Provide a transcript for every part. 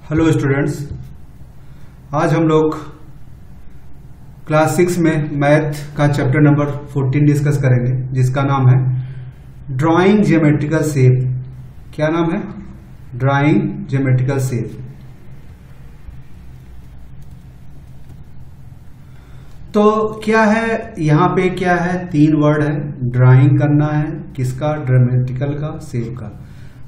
Hello students, आज हम लोग क्लास 6 में मैथ का चैप्टर नंबर 14 डिस्कस करेंगे, जिसका नाम है ड्राइंग ज्योमेट्रिकल शेप। क्या नाम है? Drawing geometrical shape. तो क्या है यहाँ पे? क्या है? 3 वर्ड है। ड्राइंग करना है किसका? ज्योमेट्रिकल का, शेप का।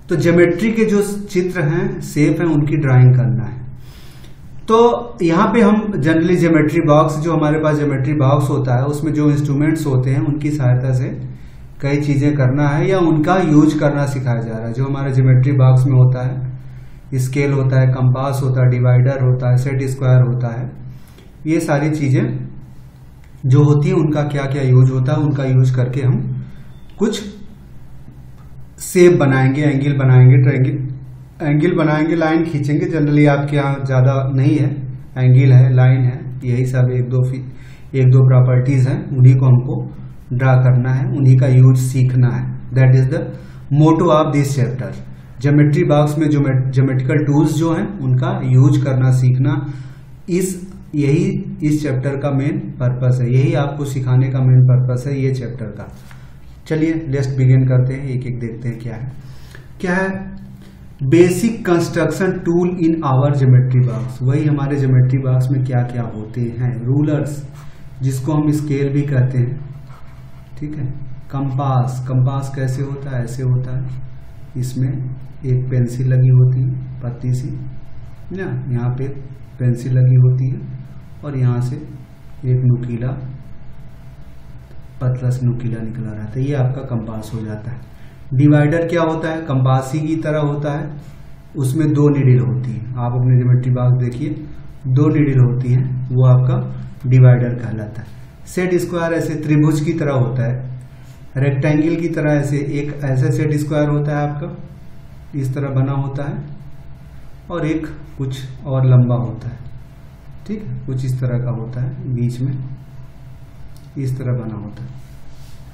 तो ज्योमेट्री के जो चित्र हैं, शेप हैं, उनकी ड्राइंग करना है। तो यहाँ पे हम जनरली ज्योमेट्री बॉक्स, जो हमारे पास ज्योमेट्री बॉक्स होता है, उसमें जो इंस्ट्रूमेंट्स होते हैं उनकी सहायता से कई चीजें करना है या उनका यूज करना सिखाया जा रहा है। जो हमारे ज्योमेट्री बॉक्स में होता है, स्केल होता है, कंपास होता है, डिवाइडर होता है, सेट स्क्वायर होता है, ये सारी चीजें जो होती है उनका क्या क्या यूज होता है, उनका यूज करके हम कुछ शेप बनाएंगे, एंगल बनाएंगे, ट्रायंगल एंगल बनाएंगे, लाइन खींचेंगे। जनरली आपके यहाँ ज्यादा नहीं है, एंगल है, लाइन है, यही सब एक दो प्रॉपर्टीज हैं, उन्हीं को हमको ड्रा करना है, उन्हीं का यूज सीखना है। That is the motto of this chapter. Geometry box में जो ज्योमेट्रिकल टूल्स जो हैं उनका यूज करना सीखना, यही इस चैप्टर का मेन पर्पस है, यही आपको सिखाने का मेन पर्पस है ये चैप्टर का। चलिए लेट्स बिगिन करते हैं, एक एक देखते हैं क्या है basic construction tool in our geometry box. वही हमारे ज्योमेट्री बॉक्स में क्या क्या होते हैं। रूलर्स, जिसको हम स्केल भी कहते हैं, ठीक है। कंपास कैसे होता है? ऐसे होता है, इसमें एक पेंसिल लगी होती है, पतली सी ना, यहाँ पे पेंसिल लगी होती है और यहाँ से एक नुकीला, पतला से नुकीला निकला रहता है, ये आपका कंपास हो जाता है। डिवाइडर क्या होता है? कंपास ही की तरह होता है, उसमें 2 नीडल होती है। आप अपने ज्योमेट्री बॉक्स देखिए, 2 नीडल होती हैं, वो आपका डिवाइडर कहलाता है। सेट स्क्वायर ऐसे त्रिभुज की तरह होता है, रेक्टेंगल की तरह ऐसे एक ऐसा सेट स्क्वायर होता है आपका, इस तरह बना होता है, और एक कुछ और लंबा होता है, ठीक है, कुछ इस तरह का होता है, बीच में इस तरह बना होता है,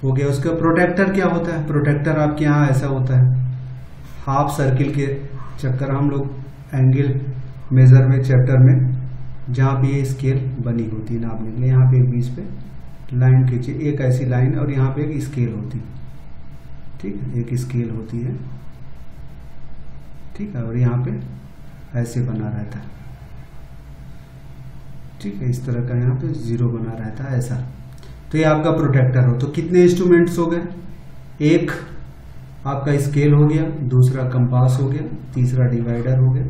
हो गया। उसका प्रोटेक्टर क्या होता है? प्रोटेक्टर आपके यहाँ ऐसा होता है, हाफ सर्किल के चक्कर हम लोग एंगल मेजर में चैप्टर में जहाँ पे ये स्केल बनी होती है नापने के लिए, यहाँ पे एक बीच पे लाइन खींचे, एक ऐसी लाइन, और यहाँ पे एक स्केल होती है, ठीक है, एक स्केल होती है, ठीक है, और यहाँ पे ऐसे बना रहता है, ठीक है, इस तरह का यहाँ पे 0 बना रहता है, ऐसा। तो ये आपका प्रोटेक्टर हो। तो कितने इंस्ट्रूमेंट्स हो गए? एक आपका स्केल हो गया, दूसरा कंपास हो गया, तीसरा डिवाइडर हो गया,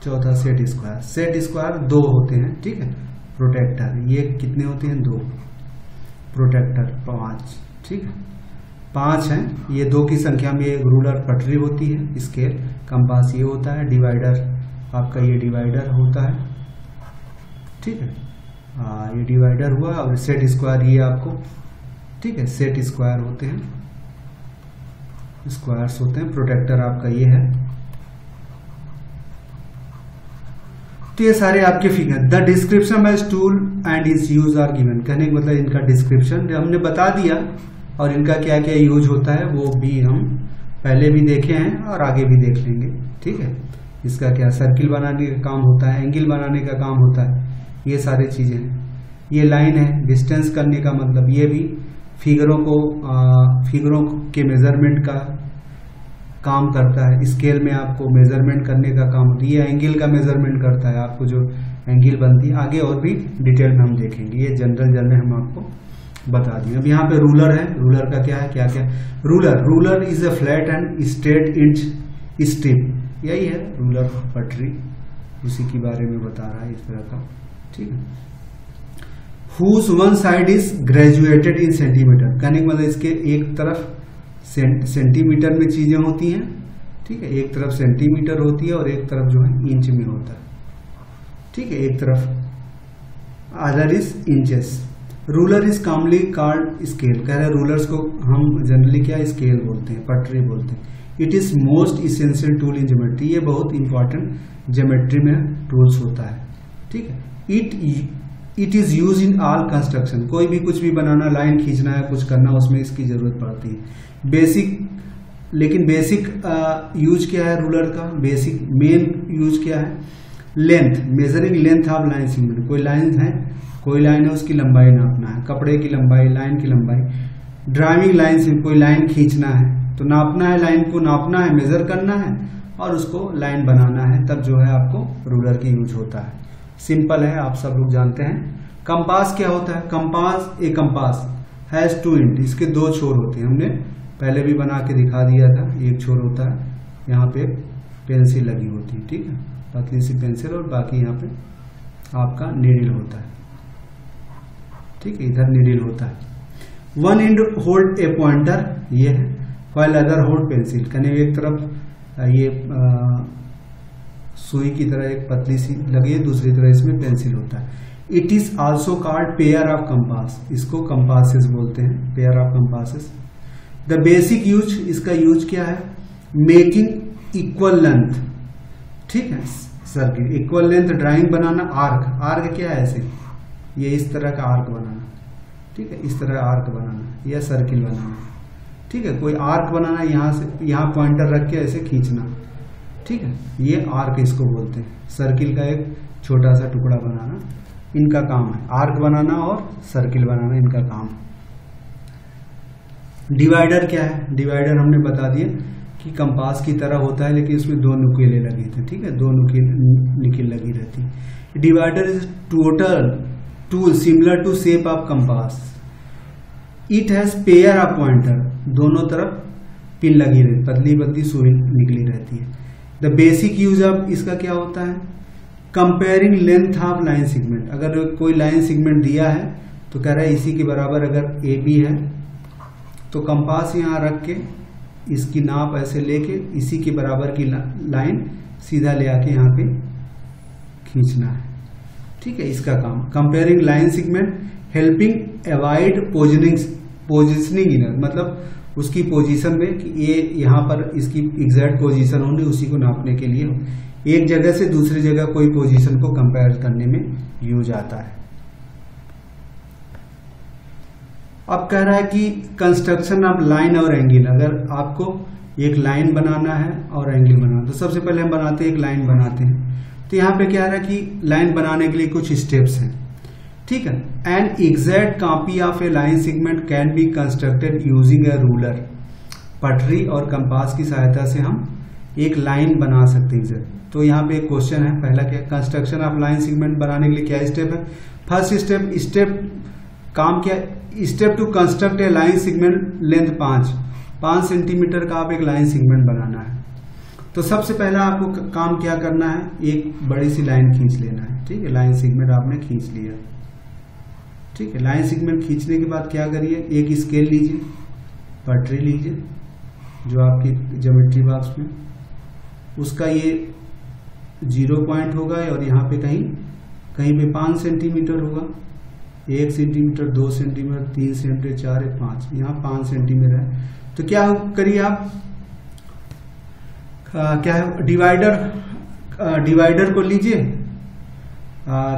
चौथा सेट स्क्वायर। सेट स्क्वायर 2 होते हैं, ठीक है। प्रोटेक्टर ये कितने होते हैं? 2। प्रोटेक्टर 5, ठीक है, 5 हैं। ये 2 की संख्या में एक रूलर पटरी होती है, स्केल, कंपास ये होता है, डिवाइडर आपका ये डिवाइडर होता है, ठीक है, ये डिवाइडर हुआ, और सेट स्क्वायर ये आपको, ठीक है, सेट स्क्वायर होते हैं, स्क्वायर्स होते हैं। प्रोटेक्टर आपका ये है। तो ये सारे आपके figure. The description of tool and is use are given. कहने का मतलब इनका डिस्क्रिप्शन हमने बता दिया, और इनका क्या क्या यूज होता है वो भी हम पहले भी देखे हैं और आगे भी देख लेंगे, ठीक है। इसका क्या सर्किल बनाने का काम होता है, एंगल बनाने का काम होता है, ये सारी चीजें हैं। ये लाइन है, डिस्टेंस करने का मतलब, ये भी फिगरों के मेजरमेंट का काम करता है। स्केल में आपको मेजरमेंट करने का काम होता है, ये एंगल का मेजरमेंट करता है, आपको जो एंगल बनती है, आगे और भी डिटेल में हम देखेंगे, ये जनरल में हम आपको बता दिए। अब यहाँ पे रूलर है, रूलर का क्या है, क्या क्या? Ruler is a flat and straight inch strip, यही है रूलर पटरी, उसी के बारे में बता रहा है, इस तरह का, ठीक है। Whose one side is graduated in centimetre. कहने का मतलब इसके एक तरफ सेंटीमीटर में चीजें होती हैं, ठीक है, एक तरफ सेंटीमीटर होती है और एक तरफ जो है इंच में होता है, ठीक है, एक तरफ other is inches. Ruler is commonly called scale. कह रहे रूलर्स को हम जनरली क्या स्केल बोलते हैं, पटरी बोलते हैं। It is most essential tool in geometry. ये बहुत इंपॉर्टेंट ज्योमेट्री में टूल्स होता है, ठीक है। It is use in all construction. कोई भी कुछ भी बनाना, लाइन खींचना है, कुछ करना, उसमें इसकी जरूरत पड़ती है। बेसिक यूज क्या है रूलर का? बेसिक मेन यूज क्या है? Length, measuring length of line segment, कोई लाइन है उसकी लंबाई नापना है, कपड़े की लंबाई, लाइन की लंबाई। ड्राइविंग लाइन से कोई लाइन खींचना है तो नापना है, लाइन को नापना है, मेजर करना है और उसको लाइन बनाना है, तब जो है आपको रूलर की यूज होता है। सिंपल है, आप सब लोग जानते हैं। कंपास क्या होता है? कंपास हैज टू एंड, इसके दो छोर होते हैं, हमने पहले भी बना के दिखा दिया था। एक छोर होता है, यहाँ पे पेंसिल लगी होती है, ठीक है, पतली सी पेंसिल, और बाकी यहाँ पे आपका नीडल होता है, ठीक है, इधर नीडल होता है। One and hold a pointer, ये है, व्हाइल अदर होल्ड पेंसिल, कने एक तरफ ये सुई की तरह एक पतली सी लगी है, दूसरी तरफ इसमें पेंसिल होता है। It is also called pair of compass, इसको कंपासेस बोलते हैं, pair of compasses. The basic use, इसका यूज क्या है? मेकिंग इक्वल लेंथ, ठीक है, सर्किल इक्वल लेंथ, ड्राइंग बनाना, आर्क क्या है? ऐसे ये इस तरह का आर्क बनाना, ठीक है, इस तरह आर्क बनाना या सर्किल बनाना, ठीक है, कोई आर्क बनाना, यहां से यहां पॉइंटर रख के ऐसे खींचना, ठीक है, ये आर्क इसको बोलते हैं। सर्किल का एक छोटा सा टुकड़ा बनाना इनका काम है, आर्क बनाना और सर्किल बनाना इनका काम है। डिवाइडर क्या है? डिवाइडर हमने बता दिया कि कंपास की तरह होता है, लेकिन इसमें दो नुकीले लगे थे, ठीक है, दो नुकील लगी रहती। Divider is tool similar to shape of compass. It has pair of pointer, दोनों तरफ पिन लगी रहती, पतली पतली सुई निकली रहती है। द बेसिक यूज ऑफ इसका क्या होता है? Comparing length of line segment, अगर कोई लाइन सेगमेंट दिया है तो कह रहा है इसी के बराबर अगर ए बी है तो कंपास यहाँ रख के इसकी नाप ऐसे लेके इसी के बराबर की लाइन सीधा ले आके यहाँ पे खींचना है, ठीक है, इसका काम। Comparing line segment helping avoid positioning inner, मतलब उसकी पोजीशन में कि ये यहाँ पर इसकी एग्जैक्ट पोजीशन होनी, उसी को नापने के लिए एक जगह से दूसरी जगह कोई पोजीशन को कंपेयर करने में यूज आता है। अब कह रहा है कि कंस्ट्रक्शन ऑफ लाइन और एंगल, अगर आपको एक लाइन बनाना है और एंगल बनाना, तो सबसे पहले हम बनाते हैं, एक लाइन बनाते हैं। तो यहाँ पे क्या है कि लाइन बनाने के लिए कुछ स्टेप्स हैं, ठीक है। An exact copy of A line segment can be constructed using A ruler, पटरी और कंपास की सहायता से हम एक लाइन बना सकते हैं। तो यहाँ पे एक क्वेश्चन है, पहला क्या? कंस्ट्रक्शन ऑफ लाइन सेगमेंट बनाने के लिए क्या स्टेप है? फर्स्ट स्टेप काम क्या? Step to construct a line segment length 5 centimetre का आप एक लाइन सेगमेंट बनाना है। तो सबसे पहला आपको काम क्या करना है? एक बड़ी सी लाइन खींच लेना है, ठीक है, लाइन सेगमेंट आपने खींच लिया, ठीक है। लाइन सेगमेंट खींचने के बाद क्या करिए? एक स्केल लीजिए, पटरी लीजिए जो आपकी ज्योमेट्री बॉक्स में, उसका ये 0 पॉइंट होगा और यहाँ पे कहीं पे 5 सेंटीमीटर होगा, 1 सेंटीमीटर, 2 सेंटीमीटर, 3 सेंटीमीटर, 4, 5, यहाँ 5 सेंटीमीटर है। तो क्या करिए आप, क्या है, डिवाइडर को लीजिए।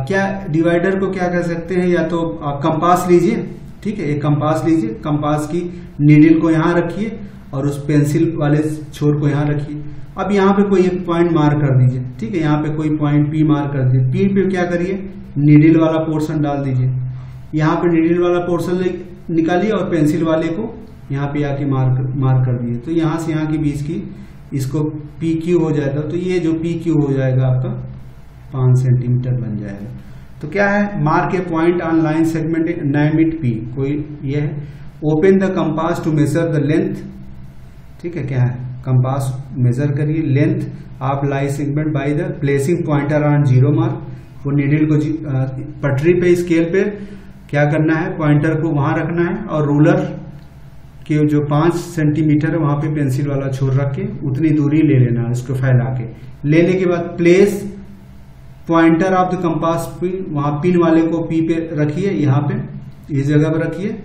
क्या डिवाइडर को क्या कर सकते हैं? या तो आप कंपास लीजिए, ठीक है, एक कंपास लीजिए, कंपास की नीडल को यहाँ रखिए और उस पेंसिल वाले छोर को यहाँ रखिए। अब यहाँ पे कोई एक पॉइंट मार्क कर दीजिए, ठीक है, यहाँ पे कोई पॉइंट पी मार्क कर दीजिए। पी पे क्या करिए? नीडल वाला पोर्शन डाल दीजिए, यहाँ पे नीडल वाला पोर्शन निकालिए और पेंसिल वाले को यहाँ पे आके मार्क कर दिए। तो यहाँ से यहाँ के बीच की इसको पी क्यू हो जाएगा, तो ये जो पी क्यू हो जाएगा आपका 5 सेंटीमीटर बन जाएगा। तो क्या है? Mark a point on line segment, name it P, कोई ये है। Open the compass to measure the length, ठीक है, क्या है, कंपास मेजर करिए length of line segment by the placing pointer on 0 mark. वो नीडल को पटरी पे, स्केल पे क्या करना है? पॉइंटर को वहां रखना है और रूलर के जो 5 सेंटीमीटर है वहां पे पेंसिल वाला छोर रख के उतनी दूरी ले लेना है, उसको फैला के। लेने के बाद place pointer of the compass pin, वहां पिन वाले को पी पे रखिए, यहाँ पे इस जगह पर रखिए,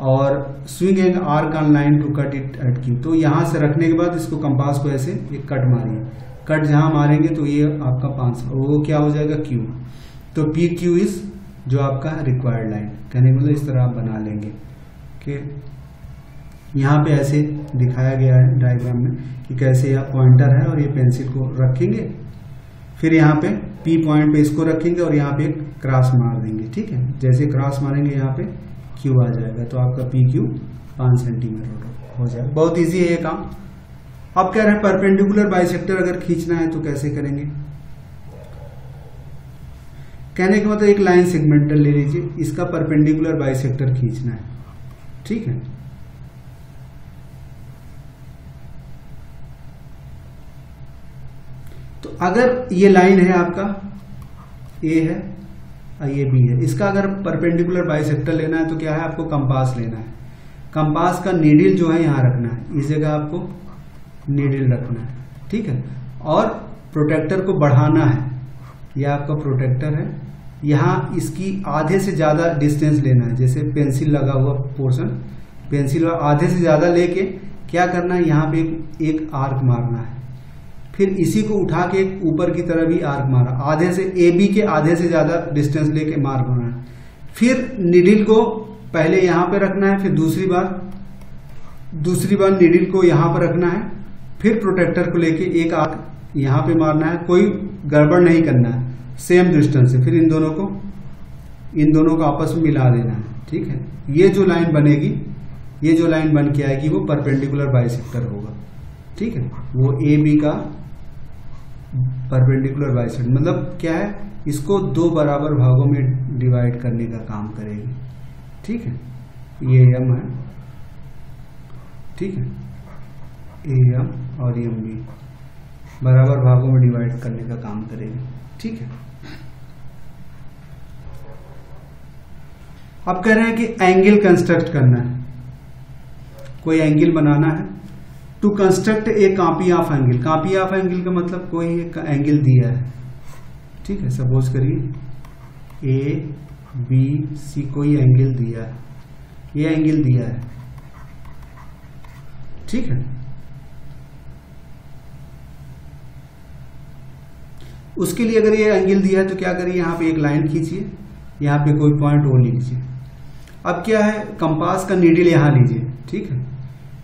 और swing and arc on line to cut it at Q. तो यहां से रखने के बाद इसको कंपास को ऐसे एक कट मारिए, कट जहां मारेंगे तो ये आपका 5, वो क्या हो जाएगा? क्यू। तो पी क्यू इज जो आपका रिक्वायर्ड लाइन, कहने मतलब इस तरह आप बना लेंगे कि यहाँ पे ऐसे दिखाया गया है डायग्राम में कि कैसे यह पॉइंटर है और ये पेंसिल को रखेंगे, फिर यहाँ पे P पॉइंट पे इसको रखेंगे और यहाँ पे एक क्रॉस मार देंगे। ठीक है, जैसे क्रॉस मारेंगे यहाँ पे Q आ जाएगा, तो आपका PQ 5 सेंटीमीटर हो जाएगा। बहुत इजी है ये काम। अब कह रहे हैं परपेंडिकुलर बाइसेक्टर अगर खींचना है तो कैसे करेंगे। कहने का मतलब एक लाइन सेगमेंटल ले लीजिए, इसका परपेंडिकुलर बाइसेक्टर खींचना है। ठीक है, तो अगर ये लाइन है आपका ए है और ये बी है, इसका अगर परपेंडिकुलर बाइसेक्टर लेना है तो क्या है, आपको कंपास लेना है। कंपास का नीडल जो है यहाँ रखना है, इस जगह आपको नीडल रखना है। ठीक है, और प्रोटेक्टर को बढ़ाना है, यह आपका प्रोटेक्टर है। यहाँ इसकी आधे से ज्यादा डिस्टेंस लेना है, जैसे पेंसिल लगा हुआ पोर्शन, पेंसिल आधे से ज्यादा लेके क्या करना है, यहाँ पे एक आर्क मारना है। फिर इसी को उठा के ऊपर की तरफ भी आर्क मारा, आधे से ए बी के आधे से ज्यादा डिस्टेंस लेके मार्क करना है। फिर नीडल को पहले यहाँ पे रखना है, फिर दूसरी बार नीडल को यहाँ पर रखना है, फिर प्रोटेक्टर को लेके एक आर्क यहाँ पे मारना है। कोई गड़बड़ नहीं करना है, सेम डिस्टेंस से। फिर इन दोनों को आपस में मिला देना है। ठीक है, ये जो लाइन बनेगी, ये जो लाइन बन के आएगी वो परपेंडिकुलर बाइसेक्टर होगा। ठीक है, वो ए बी का परपेंडिकुलर बाइसेक्टर मतलब क्या है, इसको दो बराबर भागों में डिवाइड करने का काम करेगी। ठीक है, ये एम है। ठीक है, ए एम और एम बी बराबर भागों में डिवाइड करने का काम करेगी। ठीक है, अब कह रहे हैं कि एंगल कंस्ट्रक्ट करना है, कोई एंगल बनाना है। To construct a copy of angle, copy of angle का मतलब कोई एक एंगल दिया है। ठीक है, सपोज करिए ए बी सी कोई एंगल दिया है, ये एंगल दिया है। ठीक है, उसके लिए अगर ये एंगल दिया है तो क्या करिए, यहां पे एक लाइन खींचिए, यहां पे कोई पॉइंट ओ लीजिए। अब क्या है, कंपास का नीडल यहां लीजिए। ठीक है,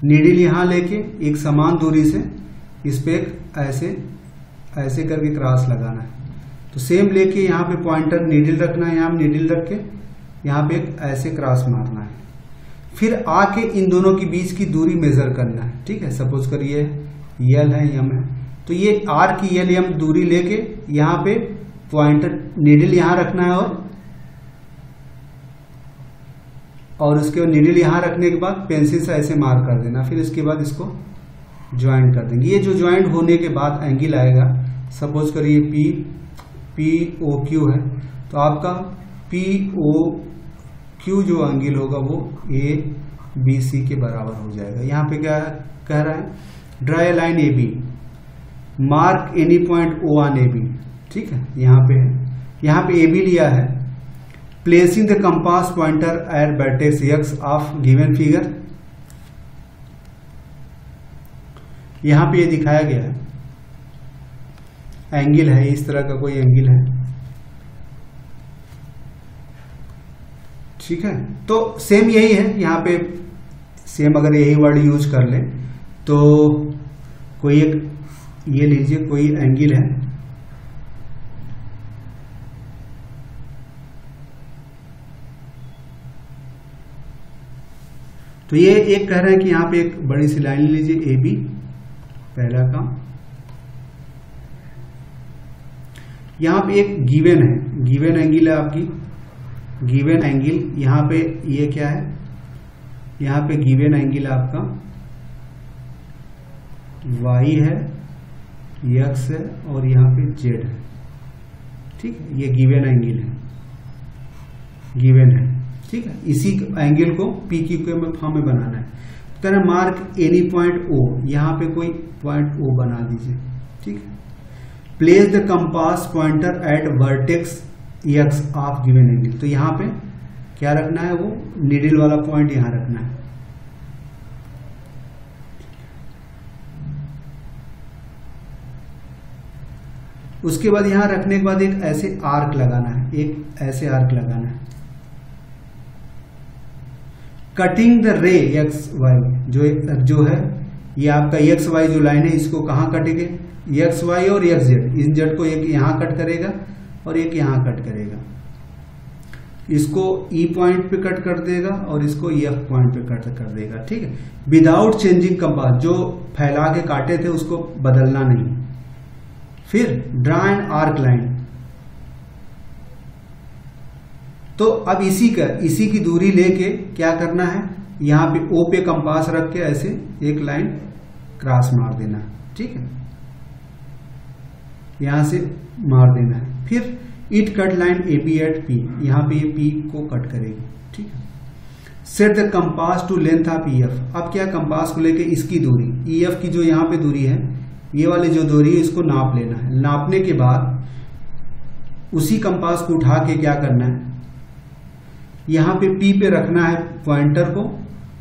नीडल यहां लेके एक समान दूरी से इस पे ऐसे करके क्रॉस लगाना है। तो सेम लेके यहाँ पे पॉइंटर नीडल रखना है, यहाँ नीडल रख के यहाँ पे एक ऐसे क्रॉस मारना है। फिर आके इन दोनों के बीच की दूरी मेजर करना है। ठीक है, सपोज करिए यल है एम है, तो ये आर की यल एम दूरी लेके यहाँ पे पॉइंटर नीडल यहाँ रखना है और उसके बाद नीडल यहां रखने के बाद पेंसिल से ऐसे मार्क कर देना। फिर इसके बाद इसको ज्वाइंट कर देंगे। ये जो ज्वाइंट होने के बाद एंगल आएगा, सपोज करिए पी ओ क्यू है, तो आपका पी ओ क्यू जो एंगल होगा वो ए बी सी के बराबर हो जाएगा। यहाँ पे क्या कह रहा है, draw a line A B, mark any point O on A B. ठीक है, यहाँ पे है, यहाँ पे ए बी लिया है। Placing the compass pointer eight vertex x of given figure, यहां पे ये दिखाया गया है, एंगल है, इस तरह का कोई एंगल है। ठीक है, तो सेम यही है, यहां पे सेम अगर यही वर्ड यूज कर ले तो कोई एक ये लीजिए, कोई एंगल है, तो ये एक कह रहे हैं कि यहां पे एक बड़ी सी लाइन लीजिए ए बी, पहला काम। यहां पे एक गिवन है, गिवन एंगल है आपकी, गिवन एंगल यहां पे ये क्या है, यहां पे गिवन एंगल आपका y है, x है और यहां पे z है। ठीक है, ये गिवन एंगल है, गिवन है। ठीक है, इसी एंगल को पी क्यू के फॉर्म में बनाना है। तो कहना मार्क एनी पॉइंट ओ, यहां पे कोई पॉइंट ओ बना दीजिए। ठीक है, place the compass pointer eight vertex x of given angle, तो यहां पे क्या रखना है, वो नीडल वाला पॉइंट यहां रखना है। उसके बाद यहां रखने के बाद एक ऐसे आर्क लगाना है, एक ऐसे आर्क लगाना है। Cutting the ray X Y, जो है ये आपका एक्स वाई जो लाइन है, इसको कहां कटेंगे, एक्स वाई और एक्स जेड, इन जेड को एक यहाँ कट करेगा और एक यहाँ कट करेगा, इसको ई पॉइंट पे कट कर देगा और इसको एफ पॉइंट पे कट कर देगा। ठीक है, विदाउट चेंजिंग कंपास, जो फैला के काटे थे उसको बदलना नहीं। फिर ड्रा एन आर्क लाइन, तो अब इसी की दूरी लेके क्या करना है, यहां पे ओ पे कंपास रख के ऐसे एक लाइन क्रॉस मार देना है। ठीक है, यहां से मार देना है। फिर it cut line A B at P, यहां पे ये पी को कट करेगी। ठीक है, set the compass to length of E F, अब क्या कंपास को लेके इसकी दूरी, ई एफ की जो यहां पे दूरी है, ये वाली जो दूरी है इसको नाप लेना है। नापने के बाद उसी कंपास को उठा के क्या करना है, यहां पे पी पे रखना है पॉइंटर को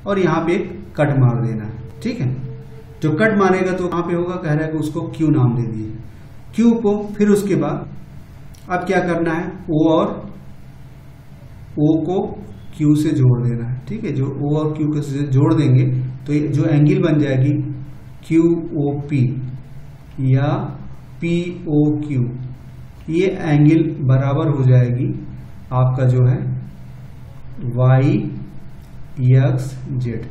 और यहां पे एक कट मार देना है। ठीक है, जो कट मारेगा तो कहां पे होगा, कह रहा है कि उसको क्यू नाम दे दिए, क्यू को। फिर उसके बाद अब क्या करना है, ओ और ओ को क्यू से जोड़ देना है। ठीक है, जो ओ और क्यू से जोड़ देंगे तो ये जो एंगल बन जाएगी क्यू ओ पी या पी ओ क्यू, ये एंगल बराबर हो जाएगी आपका जो है वाई एक्स जेड,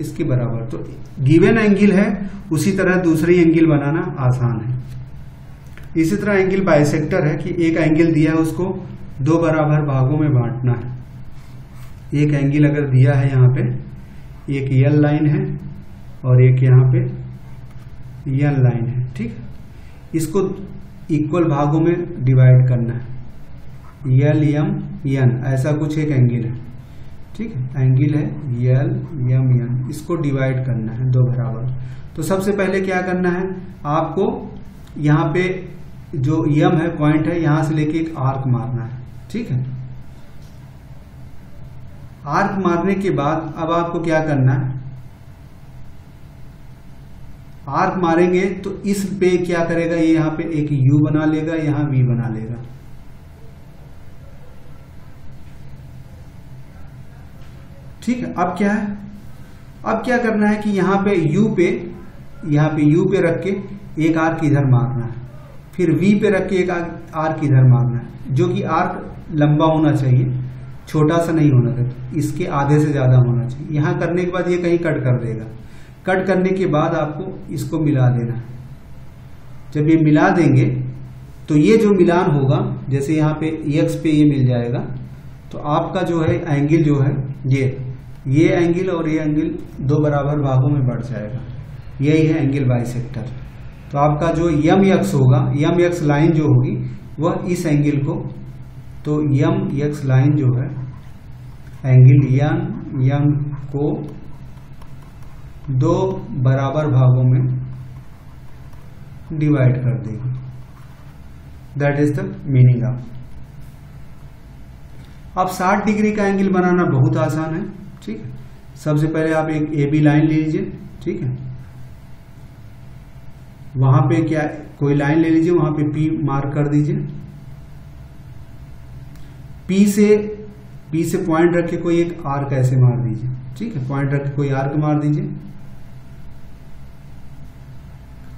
इसके बराबर। तो गिवन एंगल है, उसी तरह दूसरी एंगल बनाना आसान है। इसी तरह एंगल बाइसेक्टर है कि एक एंगल दिया है, उसको दो बराबर भागों में बांटना है। एक एंगल अगर दिया है यहाँ पे, एक यल लाइन है और एक यहाँ पे यल लाइन है। ठीक, इसको इक्वल भागों में डिवाइड करना है, यल यम यन, ऐसा कुछ एक एंगल है। ठीक है, एंगल है यल यम यन, इसको डिवाइड करना है दो बराबर। तो सबसे पहले क्या करना है, आपको यहाँ पे जो यम है पॉइंट है, यहां से लेके एक आर्क मारना है। ठीक है, आर्क मारने के बाद अब आपको क्या करना है, आर्क मारेंगे तो इस पे क्या करेगा, ये यहां पे एक यू बना लेगा, यहां वी बना लेगा। ठीक है, अब क्या है, अब क्या करना है कि यहां पे यू पे रख के एक आर्क इधर मारना है, फिर वी पे रख के एक आर्क इधर मारना है, जो कि आर्क लंबा होना चाहिए, छोटा सा नहीं होना चाहिए, इसके आधे से ज्यादा होना चाहिए। यहां करने के बाद ये कहीं कट कर देगा, कट करने के बाद आपको इसको मिला देना है। जब ये मिला देंगे तो ये जो मिलान होगा, जैसे यहाँ पे एक्स पे ये मिल जाएगा, तो आपका जो है एंगल जो है ये एंगल और ये एंगल दो बराबर भागों में बढ़ जाएगा। यही है एंगल बाइसेक्टर। तो आपका जो यम एक्स होगा, यम एक्स लाइन जो होगी वह इस एंगल को, तो यम एक्स लाइन जो है एंगल यम को दो बराबर भागों में डिवाइड कर देगी। That is the meaning of. अब 60 डिग्री का एंगल बनाना बहुत आसान है। ठीक है, सबसे पहले आप एक ए बी लाइन ले लीजिए। ठीक है, वहां पे क्या कोई लाइन ले लीजिए, वहां पे पी मार्क कर दीजिए। पी से पॉइंट रख के कोई एक आर्क ऐसे मार दीजिए। ठीक है, पॉइंट रख के कोई आर्क मार दीजिए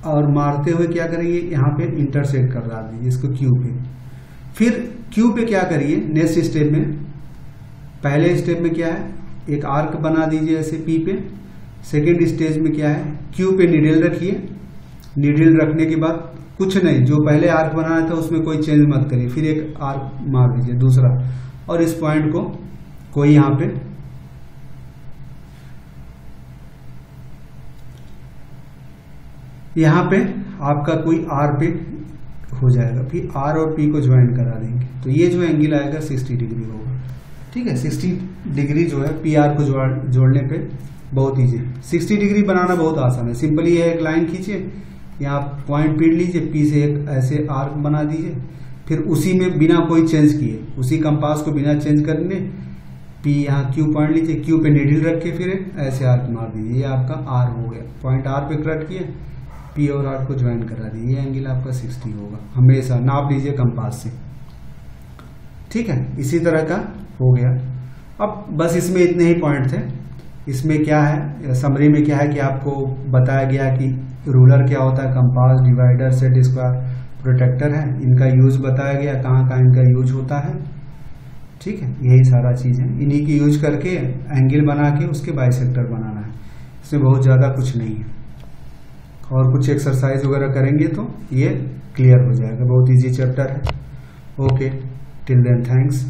और मारते हुए क्या करेंगे, यहाँ पे इंटरसेक्ट कर डाल दीजिए इसको क्यू पे। फिर क्यू पे क्या करिए, नेक्स्ट स्टेप में, पहले स्टेप में क्या है, एक आर्क बना दीजिए ऐसे पी पे। सेकेंड स्टेज में क्या है, क्यू पे नीडल रखिए। नीडल रखने के बाद कुछ नहीं, जो पहले आर्क बनाया था उसमें कोई चेंज मत करिए, फिर एक आर्क मार दीजिए दूसरा, और इस पॉइंट को कोई यहां पे आपका कोई आर पे हो जाएगा, फिर आर और पी को ज्वाइन करा देंगे, तो ये जो एंगल आएगा 60 डिग्री होगा। ठीक है, 60 डिग्री जो है पी आर को जोड़ने पे बहुत ईजी। 60 डिग्री बनाना बहुत आसान है। सिंपली ये एक लाइन खींचिए, यहाँ पॉइंट पीट लीजिए, पी से एक ऐसे आर्क बना दीजिए, फिर उसी में बिना कोई चेंज किए, उसी कंपास को बिना चेंज करने पी यहाँ क्यू पॉइंट लीजिए, क्यू पे नीडल रख के फिर ऐसे आर्क मार दीजिए, ये आपका आर हो गया। पॉइंट आर पे कट किए, पी और आर को ज्वाइन करा दीजिए, ये एंगल आपका 60 होगा। हमेशा नाप लीजिए कंपास से। ठीक है, इसी तरह का हो गया। अब बस इसमें इतने ही पॉइंट थे। इसमें क्या है, समरी में क्या है कि आपको बताया गया कि रूलर क्या होता है, compass, divider, set square, protractor है, इनका यूज बताया गया, कहाँ कहाँ इनका यूज होता है। ठीक है, यही सारा चीज है, इन्हीं की यूज करके एंगल बना के उसके बाइसेक्टर बनाना है, इसमें बहुत ज्यादा कुछ नहीं है। और कुछ एक्सरसाइज वगैरह करेंगे तो ये क्लियर हो जाएगा, बहुत इजी चैप्टर है। Okay, till then thanks.